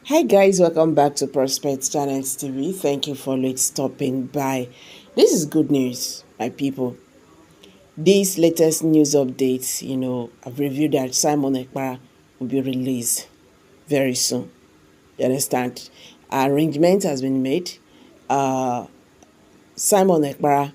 Hi guys, welcome back to Prospect Channels TV. Thank you for stopping by. This is good news, my people. These latest news updates, I've reviewed that Simon Ekpa will be released very soon. You understand? Arrangement has been made. Simon Ekpa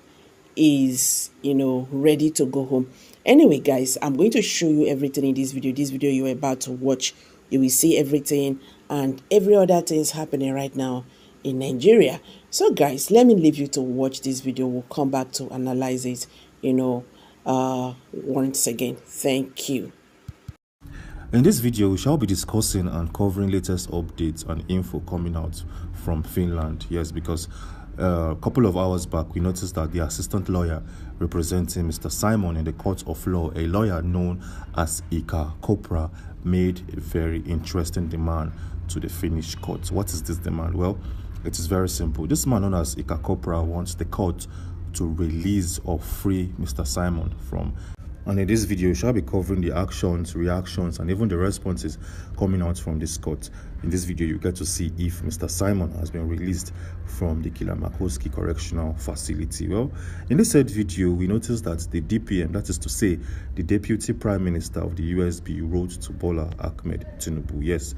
is, ready to go home. Anyway, guys, I'm going to show you everything in this video. This video you're about to watch, you will see everything and every other thing is happening right now in Nigeria. So, guys, let me leave you to watch this video. We'll come back to analyze it, once again. Thank you. In this video, we shall be discussing and covering latest updates and info coming out from Finland. Yes, because a couple of hours back, we noticed that the assistant lawyer representing Mr. Simon in the court of law, a lawyer known as Ika Kopra, made a very interesting demand to the Finnish court. What is this demand? Well, it is very simple. This man known as Ika Kopra wants the court to release or free Mr. Simon from. And in this video, we shall be covering the actions, reactions, and even the responses coming out from this court. In this video, you get to see if Mr. Simon has been released from the Kilamakoski Correctional Facility. Well, in this said video, we noticed that the DPM, that is to say, the Deputy Prime Minister of the USB, wrote to Bola Ahmed Tinubu. Yes,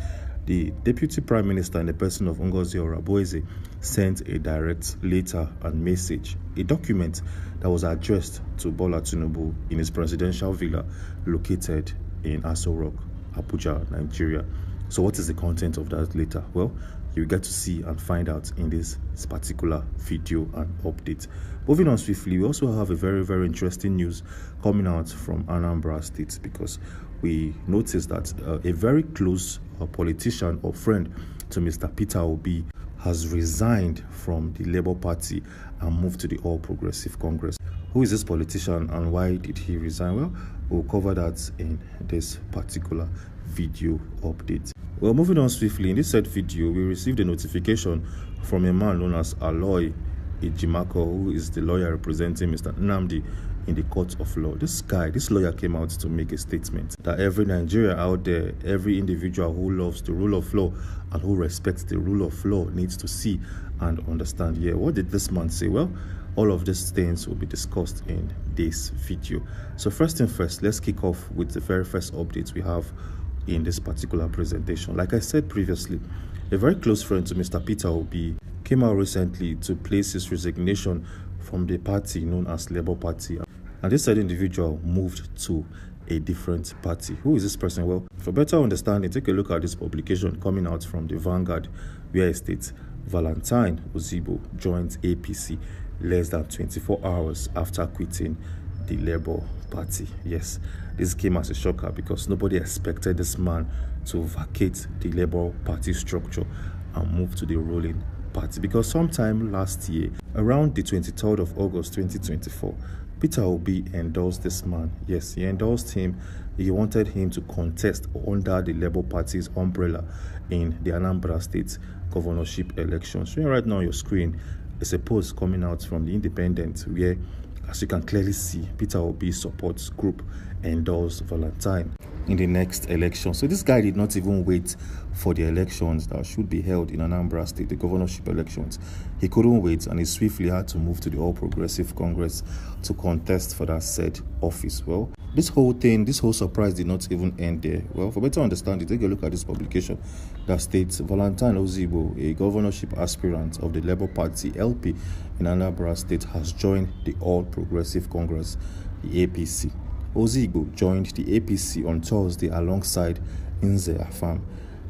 the Deputy Prime Minister in the person of Ngozi Oraboeze sent a direct letter and message, a document that was addressed to Bola Tinubu in his presidential villa located in Aso Rock, Abuja, Nigeria. So what is the content of that letter? Well, you get to see and find out in this particular video and update. Moving on swiftly, we also have a very, very interesting news coming out from Anambra State, because we noticed that a very close politician or friend to Mr. Peter Obi has resigned from the Labour Party and moved to the All Progressive Congress. Who is this politician and why did he resign? Well, we'll cover that in this particular video update. Well, moving on swiftly, in this said video, we received a notification from a man known as Aloy Ejimako, who is the lawyer representing Mr. Nnamdi in the court of law. This lawyer came out to make a statement that every Nigerian out there, every individual who loves the rule of law and who respects the rule of law needs to see and understand. Yeah, what did this man say? Well, all of these things will be discussed in this video. So first thing first, let's kick off with the very first update we have in this particular presentation. Like I said previously, a very close friend to Mr. Peter Obi came out recently to place his resignation from the party known as Labour Party. And this said individual moved to a different party. Who is this person? Well, for better understanding, take a look at this publication coming out from the Vanguard, where it states Valentine Ozibo joins APC less than 24 hours after quitting the Labour Party. Yes, this came as a shocker because nobody expected this man to vacate the Labour Party structure and move to the ruling party, because sometime last year, around the 23rd of August 2024, Peter Obi endorsed this man. Yes, he endorsed him. He wanted him to contest under the Labour Party's umbrella in the Anambra State governorship elections. So right now on your screen is a post coming out from the Independent where, as you can clearly see, Peter Obi's support group endorsed Valentine in the next election. So this guy did not even wait for the elections that should be held in Anambra State, the governorship elections. He couldn't wait and he swiftly had to move to the All Progressive Congress to contest for that said office. Well, this whole surprise did not even end there. Well, for better understanding, take a look at this publication that states Valentine Ozibo, a governorship aspirant of the Labour Party LP in Anambra State, has joined the All Progressive Congress, the APC. Ozibo joined the APC on Thursday alongside Nze Afam,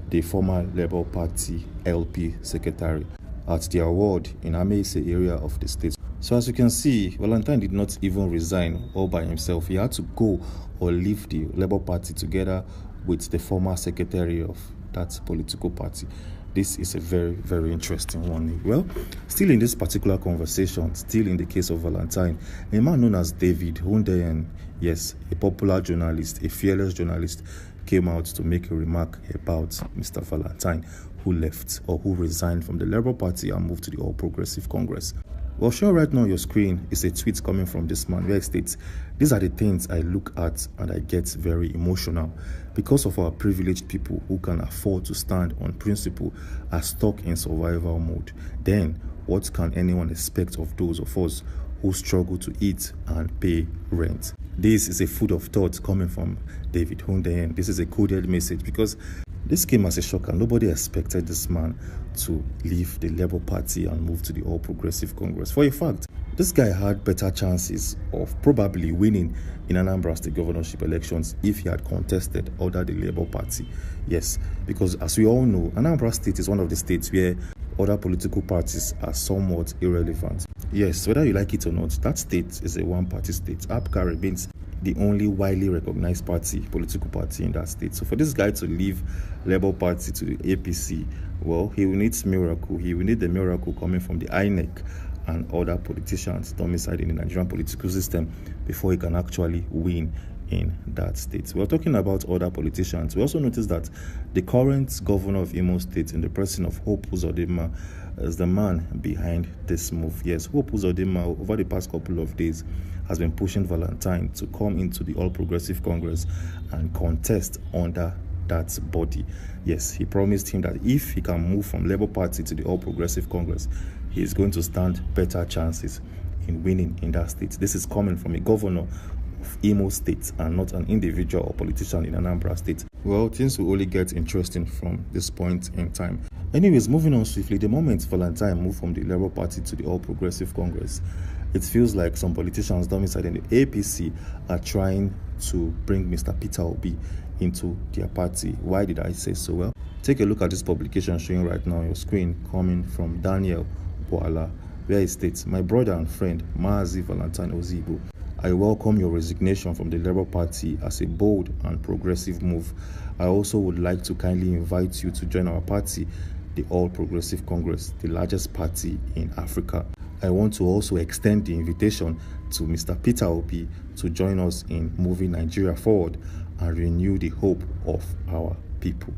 the former Labour Party LP secretary, at their ward in Amaese area of the state. So as you can see, Valentine did not even resign all by himself. He had to go or leave the Labour Party together with the former secretary of that political party. This is a very, very interesting one. Well, still in this particular conversation, still in the case of Valentine, a man known as David Hundeyen, yes, a popular journalist, a fearless journalist, came out to make a remark about Mr. Valentine, who left or who resigned from the Labour Party and moved to the All Progressive Congress. Well, sure, right now on your screen is a tweet coming from this man where it states, "These are the things I look at and I get very emotional. Because of our privileged people who can afford to stand on principle are stuck in survival mode. Then, what can anyone expect of those of us who struggle to eat and pay rent?" This is a food of thought coming from David Hundeyen. This is a coded message because this came as a shocker. Nobody expected this man to leave the Labour Party and move to the All Progressive Congress. For a fact, this guy had better chances of probably winning in Anambra State governorship elections if he had contested under the Labour Party. Yes, because as we all know, Anambra State is one of the states where other political parties are somewhat irrelevant. Yes, whether you like it or not, that state is a one-party state. APC remains the only widely recognized political party in that state. So for this guy to leave Labour Party to the APC, well, he will need miracle. He will need the miracle coming from the INEC and other politicians domiciled in the Nigerian political system before he can actually win in that state. We're talking about other politicians. We also notice that the current governor of Imo State, in the person of Hope Uzodinma, is the man behind this move. Yes, Hope Uzodinma, over the past couple of days, has been pushing Valentine to come into the All Progressive Congress and contest under that body. Yes, he promised him that if he can move from Labour Party to the All Progressive Congress, he is going to stand better chances in winning in that state. This is coming from a governor of Imo State and not an individual or politician in Anambra State. Well, things will only get interesting from this point in time. Anyways, moving on swiftly, the moment Valentine moved from the Labour Party to the All Progressive Congress, it feels like some politicians domiciled in the APC are trying to bring Mr. Peter Obi into their party. Why did I say so? Well, take a look at this publication showing right now on your screen, coming from Daniel Boala, where it states, "My brother and friend, Maazi Valentine Ozigbo, I welcome your resignation from the Labour Party as a bold and progressive move. I also would like to kindly invite you to join our party, the All Progressive Congress, the largest party in Africa. I want to also extend the invitation to Mr. Peter Obi to join us in moving Nigeria forward and renew the hope of our people."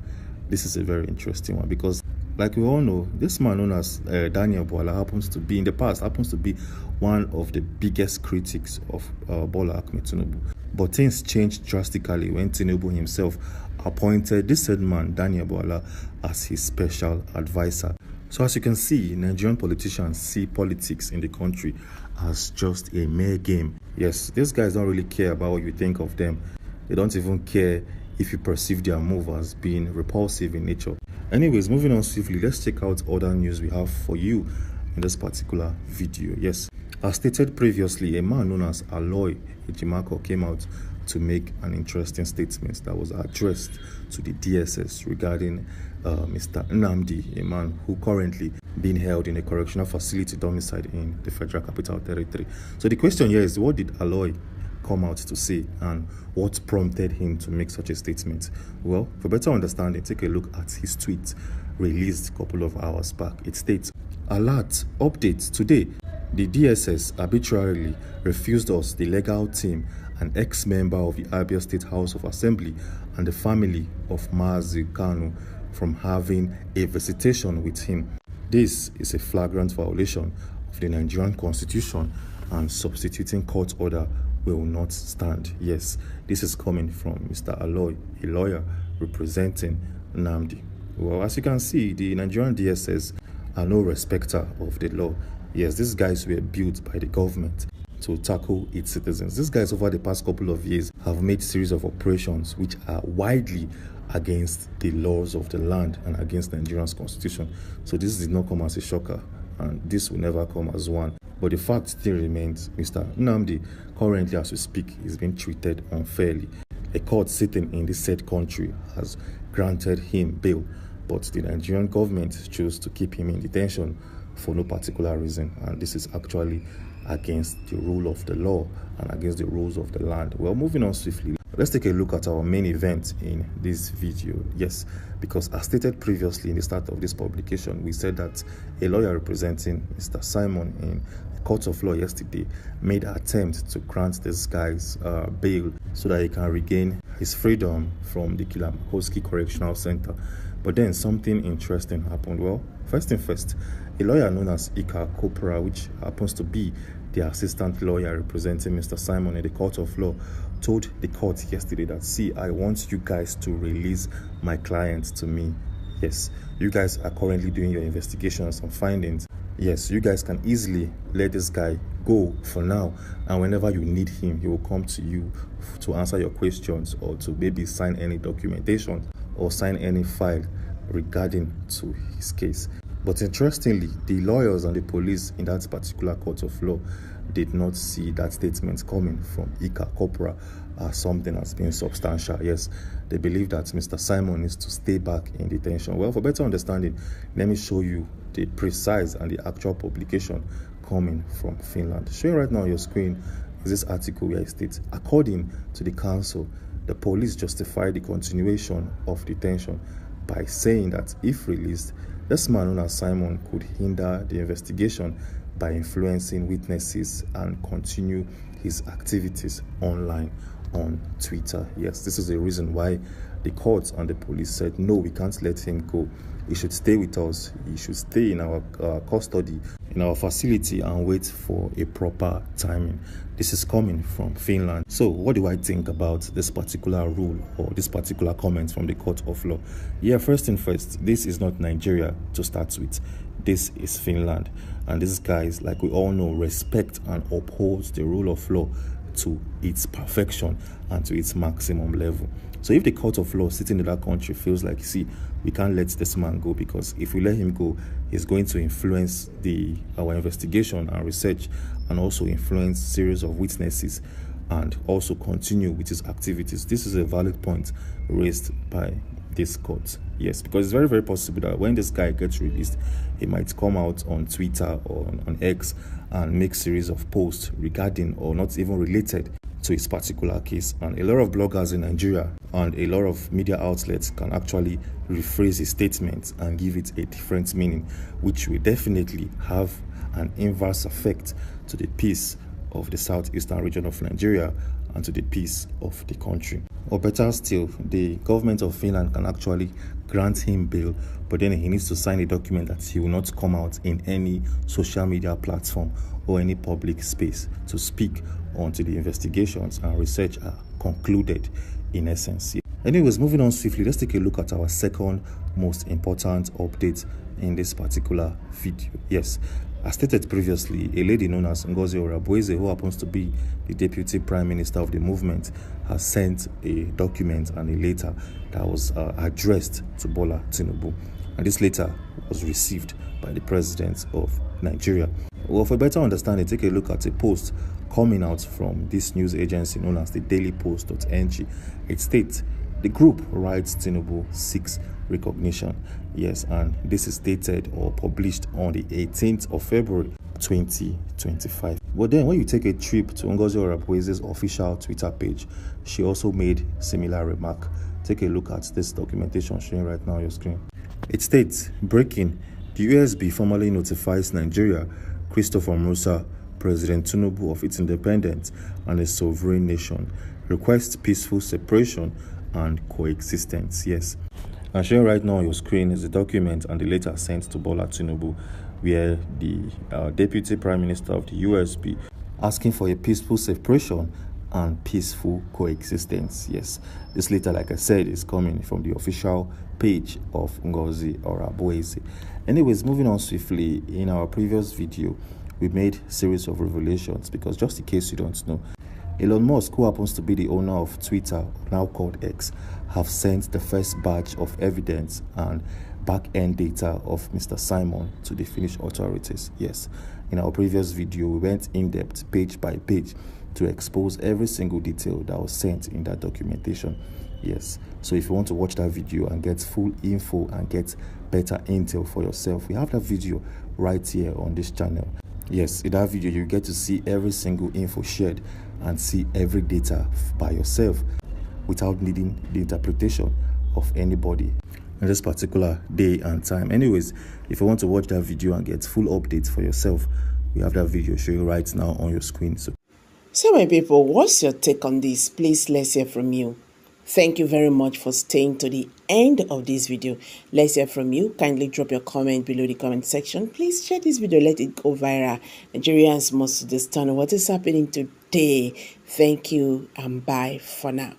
This is a very interesting one because, like we all know, this man known as Daniel Boala happens to be one of the biggest critics of Bola Ahmed Tinubu. But things changed drastically when Tinubu himself appointed this said man, Daniel Boala, as his special advisor. So as you can see, Nigerian politicians see politics in the country as just a mere game. Yes, these guys don't really care about what you think of them. They don't even care if you perceive their move as being repulsive in nature. Anyways, moving on swiftly, let's check out other news we have for you in this particular video. Yes, as stated previously, a man known as Aloy Ejimako came out to make an interesting statement that was addressed to the DSS regarding Mr. Nnamdi, a man who currently being held in a correctional facility domiciled in the Federal Capital Territory. So the question here is, what did Aloy come out to say and what prompted him to make such a statement? Well, for better understanding, take a look at his tweet released a couple of hours back. It states, "Alert, update, today, the DSS arbitrarily refused us, the legal team, an ex-member of the Abia State House of Assembly and the family of Maazi Kanu from having a visitation with him. This is a flagrant violation of the Nigerian Constitution and substituting court order will not stand." Yes, this is coming from Mr. Aloy, a lawyer representing Nnamdi. Well, as you can see, the Nigerian DSS are no respecter of the law. Yes, these guys were built by the government to tackle its citizens. These guys over the past couple of years have made series of operations which are widely against the laws of the land and against Nigeria's constitution. So this did not come as a shocker, and this will never come as one. But the fact still remains, Mr. Nnamdi, currently as we speak, is being treated unfairly. A court sitting in this said country has granted him bail, but the Nigerian government chose to keep him in detention for no particular reason, and this is actually against the rule of the law and against the rules of the land. Well, moving on swiftly, let's take a look at our main event in this video. Yes, because as stated previously in the start of this publication, we said that a lawyer representing Mr. Simon in the court of law yesterday made an attempt to grant this guy's bail so that he can regain his freedom from the Kilamakowski Correctional Center. But then something interesting happened. Well, first thing first, a lawyer known as Ika Kopra, which happens to be the assistant lawyer representing Mr. Simon in the court of law, told the court yesterday that, see, I want you guys to release my client to me. Yes, you guys are currently doing your investigations and findings. Yes, you guys can easily let this guy go for now, and whenever you need him, he will come to you to answer your questions or to maybe sign any documentation or sign any file regarding to his case. But interestingly, the lawyers and the police in that particular court of law did not see that statement coming from Ika Kopra as something as being substantial. Yes, they believe that Mr. Simon needs to stay back in detention. Well, for better understanding, let me show you the precise and the actual publication coming from Finland. Showing right now on your screen is this article where it states, according to the council, the police justified the continuation of detention by saying that if released, this man known as Simon could hinder the investigation by influencing witnesses and continue his activities online on Twitter. Yes, this is the reason why the courts and the police said, no, we can't let him go. He should stay with us. He should stay in our custody, in our facility, and wait for a proper timing. This is coming from Finland. So what do I think about this particular rule or this particular comment from the court of law? Yeah, first thing first, this is not Nigeria to start with. This is Finland. And these guys, like we all know, respect and uphold the rule of law to its perfection and to its maximum level. So if the court of law sitting in that country feels like, see, we can't let this man go because if we let him go, he's going to influence our investigation and research, and also influence series of witnesses, and also continue with his activities. This is a valid point raised by this court. Yes, because it's very, very possible that when this guy gets released, he might come out on Twitter or on X and make series of posts regarding or not even related to his particular case. And a lot of bloggers in Nigeria and a lot of media outlets can actually rephrase his statements and give it a different meaning, which will definitely have an inverse effect to the peace of the southeastern region of Nigeria and to the peace of the country. Or better still, the government of Finland can actually grant him bail, but then he needs to sign a document that he will not come out in any social media platform or any public space to speak until the investigations and research are concluded, in essence. Anyways, moving on swiftly, let's take a look at our second most important update in this particular video. Yes, as stated previously, a lady known as Ngozi Orabueze, who happens to be the Deputy Prime Minister of the movement, has sent a document and a letter that was addressed to Bola Tinubu. And this letter was received by the President of Nigeria. Well, for better understanding, take a look at a post coming out from this news agency known as the dailypost.ng. It states, the group writes Tinubu seeks recognition. Yes, and this is dated or published on the 18th of February 2025. But then when you take a trip to Ngozi Orabueze's official Twitter page, she also made similar remark. Take a look at this documentation showing right now on your screen. It states, breaking, the USB formally notifies Nigeria, Christopher Musa, President Tinubu of its independence and a sovereign nation, requests peaceful separation and coexistence. Yes, and showing right now on your screen is the document and the letter sent to Bola Tinubu, where the Deputy Prime Minister of the USB asking for a peaceful separation and peaceful coexistence. Yes, this letter, like I said, is coming from the official page of Ngozi Orabueze. Anyways, moving on swiftly, in our previous video, we made a series of revelations because, just in case you don't know, Elon Musk, who happens to be the owner of Twitter, now called X, have sent the first batch of evidence and back-end data of Mr. Simon to the Finnish authorities. Yes, in our previous video, we went in-depth, page by page, to expose every single detail that was sent in that documentation. Yes, so if you want to watch that video and get full info and get better intel for yourself, we have that video right here on this channel. Yes, in that video, you get to see every single info shared and see every data by yourself without needing the interpretation of anybody in this particular day and time. Anyways, if you want to watch that video and get full updates for yourself, we have that video showing right now on your screen. So my people, what's your take on this? Please, let's hear from you. Thank you very much for staying to the end of this video. Let's hear from you. Kindly drop your comment below the comment section. Please share this video, let it go viral. Nigerians must understand what is happening today. Thank you and bye for now.